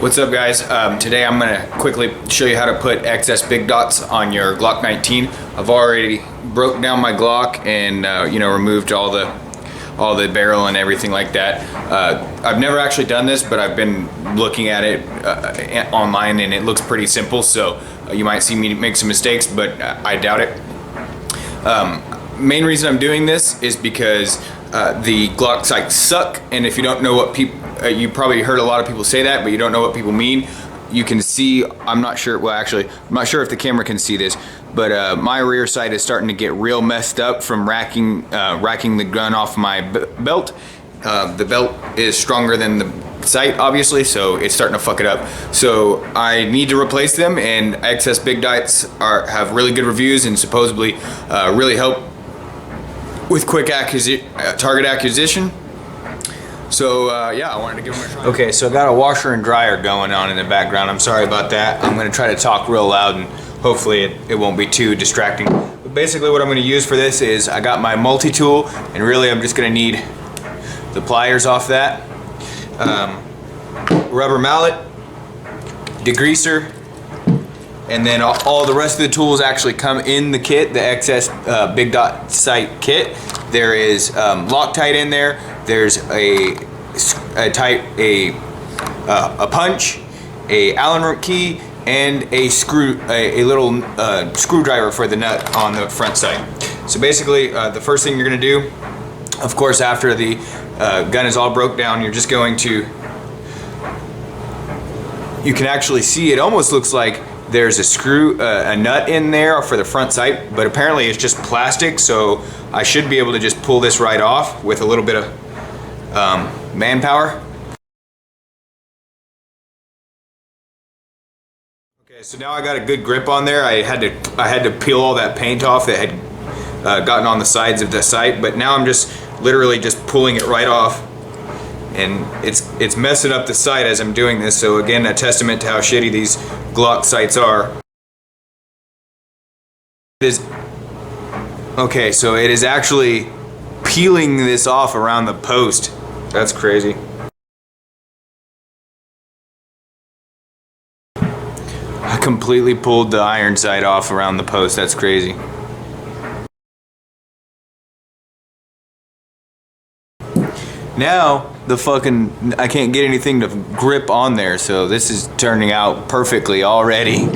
What's up, guys? Today I'm going to quickly show you how to put excess big dots on your Glock 19. I've already broke down my Glock and removed all the barrel and everything like that. I've never actually done this, but I've been looking at it online and it looks pretty simple, so you might see me make some mistakes, but I doubt it. Main reason I'm doing this is because the Glock sights suck, and if you don't know what people, you probably heard a lot of people say that, but you don't know what people mean. You can see, I'm not sure, well actually, I'm not sure if the camera can see this, but my rear sight is starting to get real messed up from racking the gun off my belt. The belt is stronger than the sight, obviously, so it's starting to fuck it up. So I need to replace them, and excess big dots have really good reviews and supposedly really help with quick target acquisition. So yeah, I wanted to give them a try. Okay, so I got a washer and dryer going on in the background. I'm sorry about that. I'm gonna try to talk real loud and hopefully it won't be too distracting. But basically what I'm gonna use for this is I got my multi-tool, and really I'm just gonna need the pliers off that, rubber mallet, degreaser, and then all the rest of the tools actually come in the kit, the excess big dot sight kit. There is Loctite in there. There's a punch, a Allen wrench key, and a little screwdriver for the nut on the front sight. So basically, the first thing you're gonna do, of course, after the gun is all broke down, you're just going to, you can actually see it almost looks like there's a nut in there for the front sight, but apparently it's just plastic, so I should be able to just pull this right off with a little bit of manpower. Okay, so now I got a good grip on there. I had to peel all that paint off that had gotten on the sides of the sight, but now I'm just literally just pulling it right off, and it's messing up the sight as I'm doing this. So again, a testament to how shitty these Glock sights are. Okay, so it is actually peeling this off around the post. That's crazy. I completely pulled the iron sight off around the post. That's crazy. Now I can't get anything to grip on there, so this is turning out perfectly already.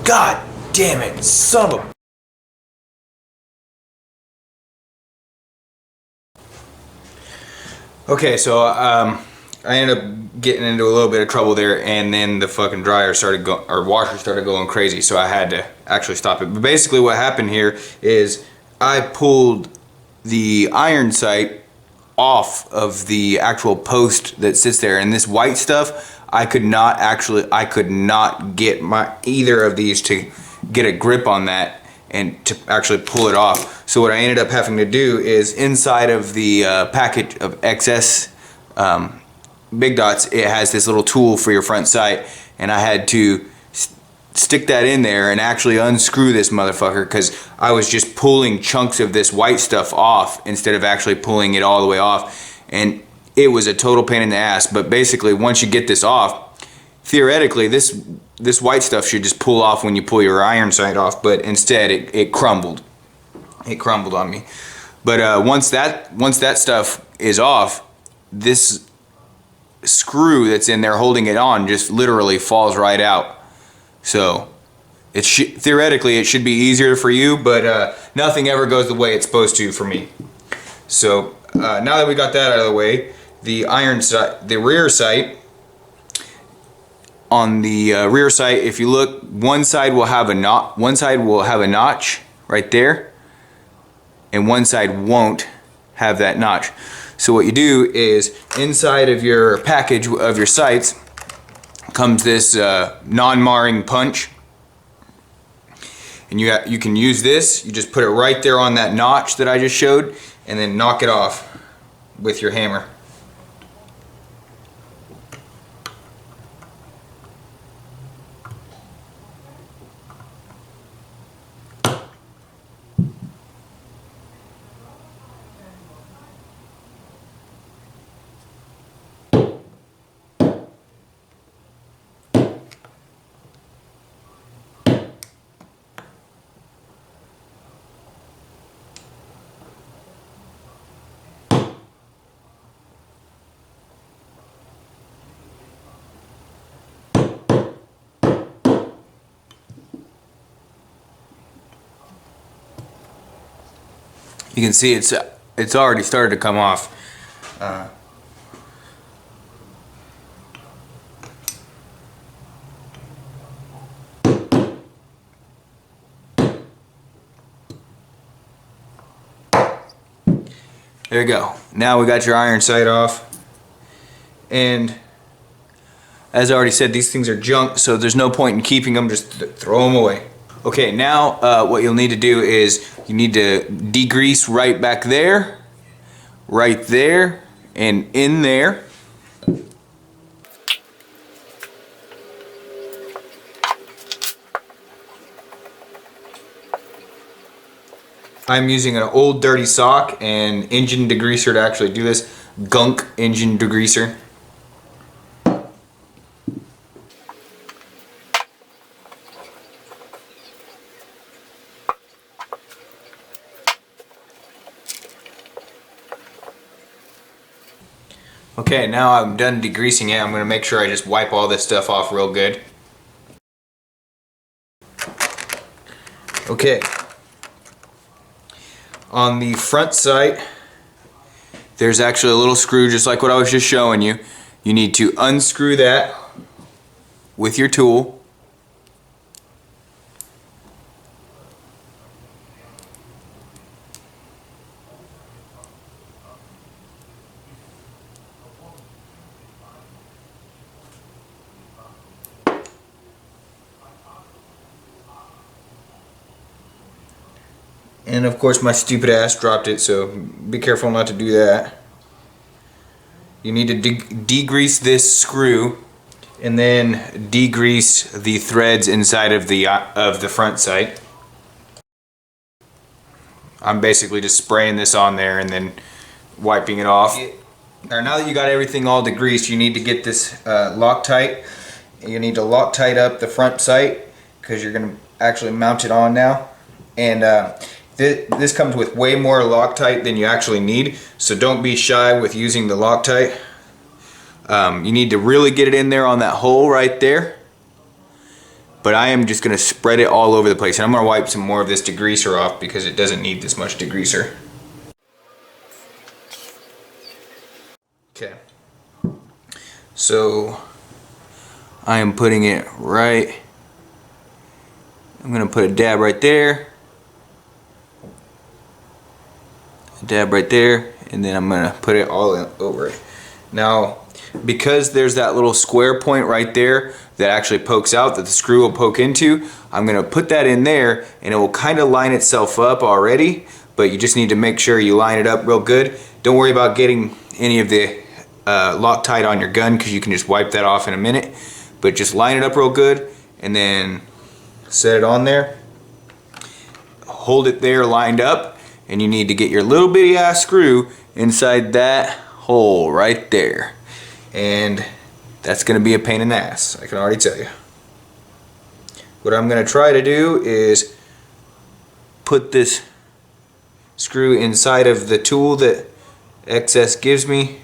God damn it, son of a... Okay, so I ended up getting into a little bit of trouble there, and then the fucking washer started going crazy, so I had to actually stop it. But basically what happened here is I pulled the iron sight off of the actual post that sits there, and this white stuff, I could not get either of these to get a grip on that and to actually pull it off. So what I ended up having to do is, inside of the package of excess big dots, it has this little tool for your front sight, and I had to stick that in there and actually unscrew this motherfucker, because I was just pulling chunks of this white stuff off instead of actually pulling it all the way off, and it was a total pain in the ass. But basically, once you get this off, theoretically this white stuff should just pull off when you pull your iron sight off, but instead it crumbled. It crumbled on me. But once that stuff is off, this screw that's in there holding it on just literally falls right out. So theoretically it should be easier for you, but nothing ever goes the way it's supposed to for me. So now that we got that out of the way, the rear sight, on the rear sight, if you look, one side will have a notch right there, and one side won't have that notch. So what you do is, inside of your package of your sights comes this non-marring punch, and you can use this. You just put it right there on that notch that I just showed, and then knock it off with your hammer. You can see it's already started to come off. There you go. Now we got your iron sight off. And as I already said, these things are junk, so there's no point in keeping them. Just throw them away. Okay, now what you'll need to do is you need to degrease right back there, and in there. I'm using an old dirty sock and engine degreaser to actually do this. Gunk engine degreaser. Okay, now I'm done degreasing it. I'm going to make sure I just wipe all this stuff off real good. Okay. On the front sight, there's actually a little screw just like what I was just showing you. You need to unscrew that with your tool. And of course my stupid ass dropped it, so be careful not to do that. You need to degrease this screw and then degrease the threads inside of the front sight. I'm basically just spraying this on there and then wiping it off. Now that you got everything all degreased, you need to get this Loctite. You need to Loctite up the front sight because you're going to actually mount it on now. And this comes with way more Loctite than you actually need, so don't be shy with using the Loctite. You need to really get it in there on that hole right there. But I am just going to spread it all over the place. And I'm going to wipe some more of this degreaser off because it doesn't need this much degreaser. Okay. So I am putting it right. I'm going to put a dab right there. A dab right there. And then I'm going to put it all over it. Now, because there's that little square point right there that actually pokes out, that the screw will poke into, I'm going to put that in there and it will kind of line itself up already, but you just need to make sure you line it up real good. Don't worry about getting any of the Loctite on your gun because you can just wipe that off in a minute, but just line it up real good and then set it on there. Hold it there lined up, and you need to get your little bitty ass screw inside that hole right there. And that's going to be a pain in the ass, I can already tell you. What I'm going to try to do is put this screw inside of the tool that XS gives me.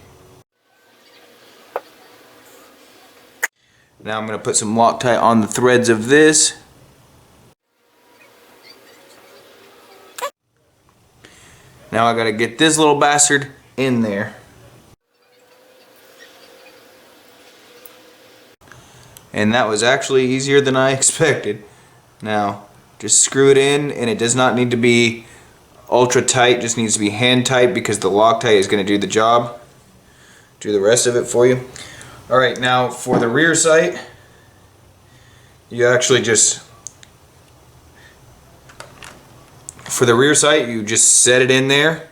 Now I'm going to put some Loctite on the threads of this. Now I got to get this little bastard in there. And that was actually easier than I expected. Now, just screw it in, and it does not need to be ultra tight, just needs to be hand tight because the Loctite is going to do the job. Do the rest of it for you. Alright, now for the rear sight, you actually just, for the rear sight, you just set it in there.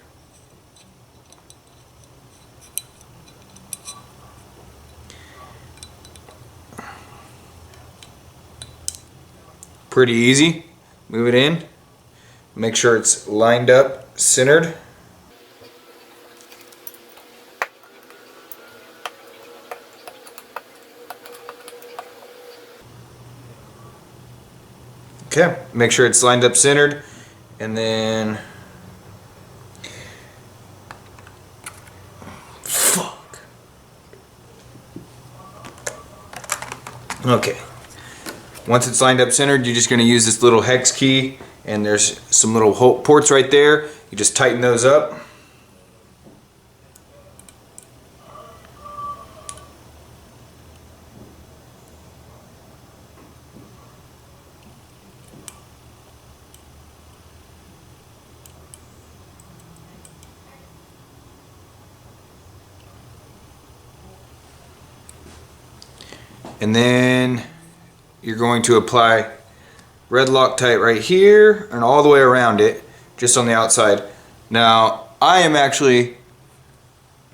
pretty easy. Move it in. Make sure it's lined up, centered. Okay, make sure it's lined up, centered, and then fuck. Okay. Once it's lined up, centered, you're just going to use this little hex key, and there's some little ports right there. You just tighten those up. And then you're going to apply red Loctite right here and all the way around it, just on the outside. Now, I am actually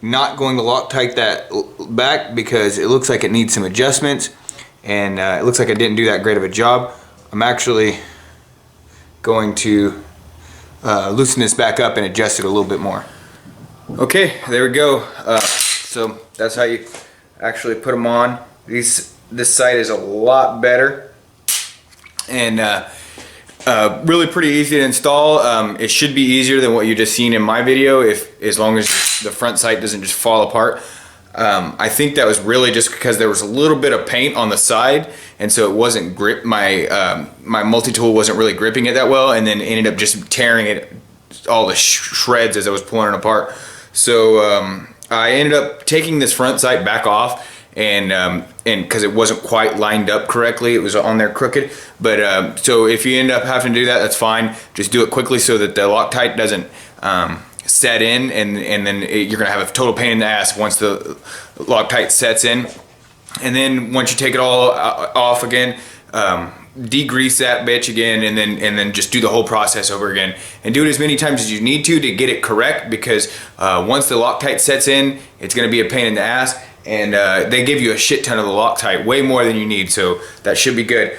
not going to Loctite that back because it looks like it needs some adjustments, and it looks like I didn't do that great of a job. I'm actually going to loosen this back up and adjust it a little bit more. Okay, there we go. So that's how you actually put them on. This side is a lot better, and really pretty easy to install. It should be easier than what you just seen in my video, as long as the front sight doesn't just fall apart. I think that was really just because there was a little bit of paint on the side, and so it wasn't my multi-tool wasn't really gripping it that well, and then ended up just tearing it all to shreds as I was pulling it apart. So I ended up taking this front sight back off, and because it wasn't quite lined up correctly, it was on there crooked. But so if you end up having to do that, that's fine. Just do it quickly so that the Loctite doesn't set in, and then you're gonna have a total pain in the ass once the Loctite sets in. And then once you take it all off again, degrease that bitch again, and then just do the whole process over again, and do it as many times as you need to get it correct, because once the Loctite sets in, it's gonna be a pain in the ass. And they give you a shit ton of the Loctite, way more than you need, so that should be good.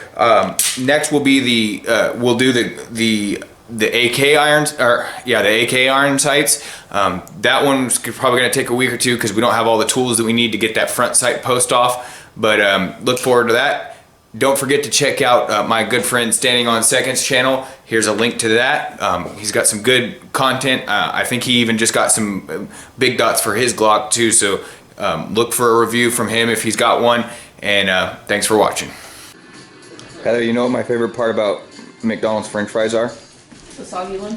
Next will be we'll do the AK irons, or yeah, the AK iron sights. That one's probably gonna take a week or two because we don't have all the tools that we need to get that front sight post off. But look forward to that. Don't forget to check out my good friend Standing on Seconds channel. Here's a link to that. He's got some good content. I think he even just got some big dots for his Glock too. So. Look for a review from him if he's got one, and thanks for watching. Heather, you know what my favorite part about McDonald's French fries are? The soggy one?